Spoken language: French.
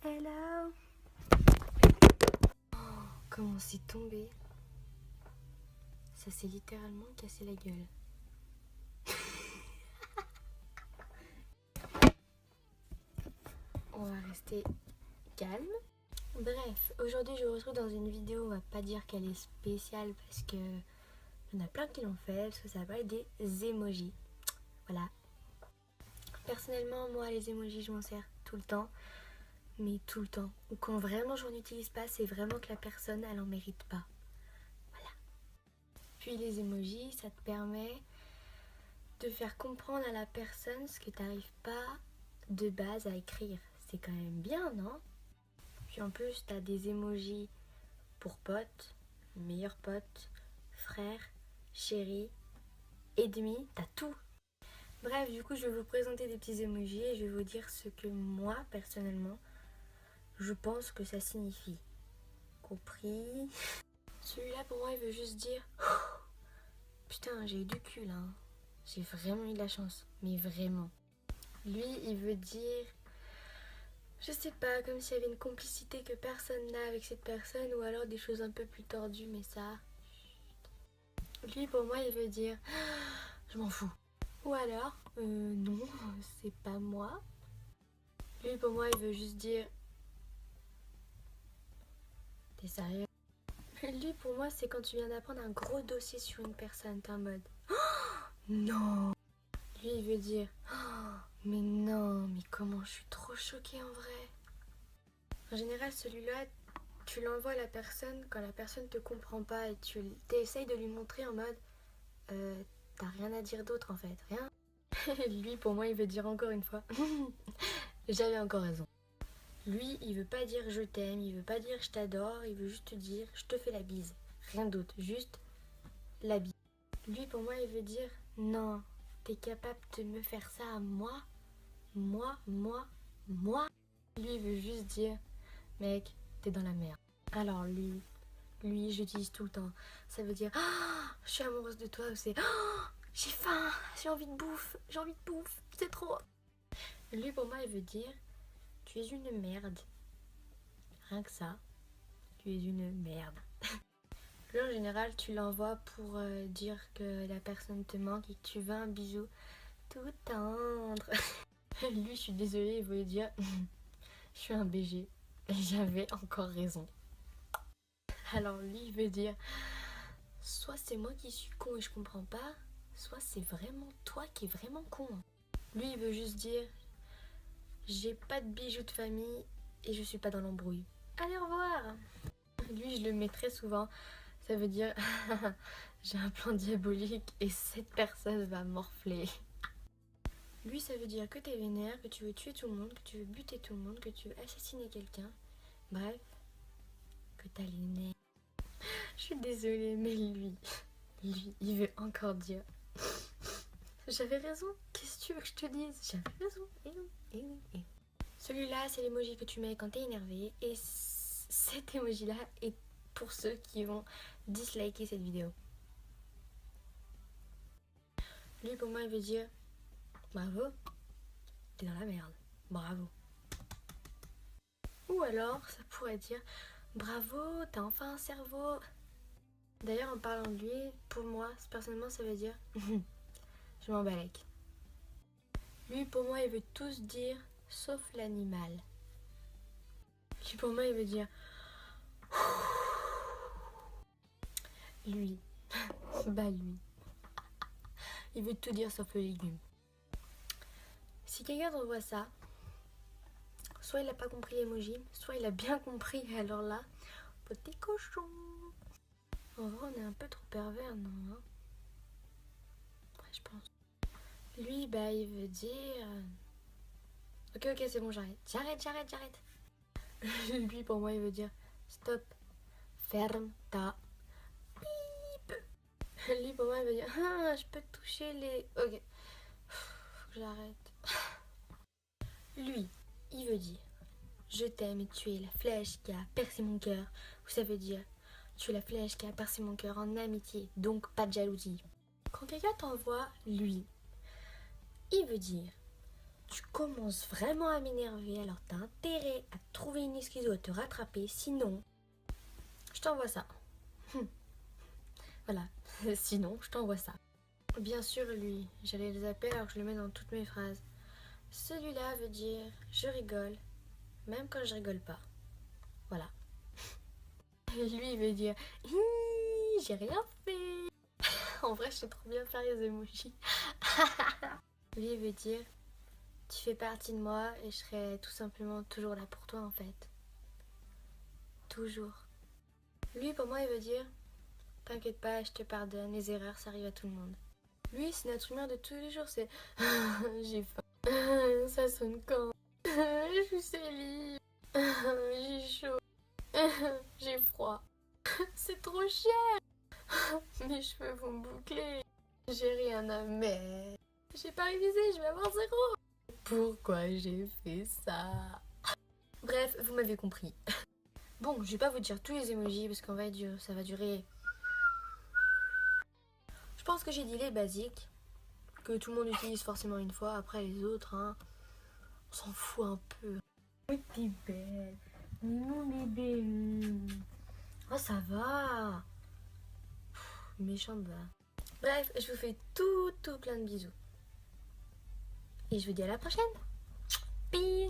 Hello. Oh, comment c'est tombé. Ça s'est littéralement cassé la gueule. On va rester calme. Bref, aujourd'hui je vous retrouve dans une vidéo, on va pas dire qu'elle est spéciale parce que il y en a plein qui l'ont fait, parce que ça va être des emojis. Voilà. Personnellement, moi les emojis je m'en sers tout le temps, mais tout le temps. Ou quand vraiment j'en utilise pas, c'est vraiment que la personne elle en mérite pas. Voilà. Puis les emojis, ça te permet de faire comprendre à la personne ce que t'arrives pas de base à écrire. C'est quand même bien, non? Puis en plus, t'as des emojis pour potes, meilleur pote, frère, chéri, ennemi, t'as tout. Bref, du coup, je vais vous présenter des petits emojis et je vais vous dire ce que moi, personnellement, je pense que ça signifie. Compris? Celui-là, pour moi, il veut juste dire putain, j'ai eu du cul là. J'ai vraiment eu de la chance, mais vraiment. Lui, il veut dire, je sais pas, comme s'il y avait une complicité que personne n'a avec cette personne, ou alors des choses un peu plus tordues, mais ça... Lui, pour moi, il veut dire, je m'en fous. Ou alors, non, c'est pas moi. Lui, pour moi, il veut juste dire, t'es sérieux? Lui, pour moi, c'est quand tu viens d'apprendre un gros dossier sur une personne, t'es en mode, non. Lui, il veut dire, mais non, mais comment je suis trop choquée en vrai. En général, celui-là, tu l'envoies à la personne quand la personne te comprend pas et tu essayes de lui montrer en mode t'as rien à dire d'autre en fait, rien. Lui, pour moi, il veut dire encore une fois j'avais encore raison. Lui, il veut pas dire je t'aime, il veut pas dire je t'adore, il veut juste te dire je te fais la bise. Rien d'autre, juste la bise. Lui, pour moi, il veut dire non, t'es capable de me faire ça à moi, moi. Lui, il veut juste dire mec, t'es dans la merde. Alors lui, j'utilise tout le temps. Ça veut dire je suis amoureuse de toi, ou c'est j'ai faim, j'ai envie de bouffe, c'est trop. Lui, pour moi, il veut dire tu es une merde. Rien que ça, tu es une merde. Lui, en général, tu l'envoies pour dire que la personne te manque et que tu veux un bisou tout tendre. Lui, je suis désolée, il voulait dire je suis un BG. Et j'avais encore raison. Alors lui, il veut dire soit c'est moi qui suis con et je comprends pas, soit c'est vraiment toi qui es vraiment con. Lui, il veut juste dire j'ai pas de bijoux de famille et je suis pas dans l'embrouille. Allez, au revoir. Lui, je le mets très souvent. Ça veut dire j'ai un plan diabolique et cette personne va morfler. Lui, ça veut dire que t'es vénère, que tu veux tuer tout le monde, que tu veux buter tout le monde, que tu veux assassiner quelqu'un. Bref, que t'as les nerfs. Je suis désolée, mais lui, il veut encore dire j'avais raison, qu'est-ce que tu veux que je te dise? J'avais raison, et oui. Celui-là, c'est l'emoji que tu mets quand t'es énervé, et cet emoji-là est pour ceux qui vont disliker cette vidéo. Lui, pour moi, il veut dire bravo, t'es dans la merde, bravo. Ou alors, ça pourrait dire bravo, t'as enfin un cerveau. D'ailleurs, en parlant de lui, pour moi, personnellement, ça veut dire je m'en balèque. Lui, pour moi, il veut tous dire sauf l'animal. Lui, pour moi, il veut dire lui. Bah lui. Il veut tout dire sauf le légume. Si quelqu'un t'envoie ça, soit il a pas compris l'emoji, soit il a bien compris, et alors là, petit cochon. En vrai, on est un peu trop pervers, non hein? Ouais, je pense. Lui, bah, il veut dire... Ok, c'est bon, j'arrête. Lui, pour moi, il veut dire stop, ferme ta pipe. Lui, pour moi, il veut dire je peux te toucher les... Ok, faut que j'arrête. Lui, il veut dire je t'aime et tu es la flèche qui a percé mon cœur. Ou ça veut dire tu es la flèche qui a percé mon cœur en amitié, donc pas de jalousie. Quand quelqu'un t'envoie lui, il veut dire tu commences vraiment à m'énerver, alors t'as intérêt à trouver trouver une excuse à te rattraper, sinon, je t'envoie ça. Voilà, sinon, je t'envoie ça. Bien sûr, lui, j'allais les appeler alors que je le mets dans toutes mes phrases. Celui-là veut dire je rigole, même quand je rigole pas. Voilà. Et lui, il veut dire hi, j'ai rien fait. En vrai, je sais trop bien faire les emojis. Lui, il veut dire tu fais partie de moi et je serai tout simplement toujours là pour toi en fait. Toujours. Lui, pour moi, il veut dire t'inquiète pas, je te pardonne, les erreurs, ça arrive à tout le monde. Lui, c'est notre humeur de tous les jours, c'est j'ai faim, ça sonne quand, je suis célib, j'ai chaud, j'ai froid, c'est trop cher, mes cheveux vont boucler, j'ai rien à mettre, j'ai pas révisé, je vais avoir 0. Pourquoi j'ai fait ça? Bref, vous m'avez compris. Bon, je vais pas vous dire tous les emojis parce qu'en vrai, ça va durer. Je pense que j'ai dit les basiques, que tout le monde utilise forcément une fois. Après les autres, hein, on s'en fout un peu. Oui, t'es belle. Mon bébé. Oh, ça va. Méchante va. Bref, je vous fais tout plein de bisous. Et je vous dis à la prochaine. Peace.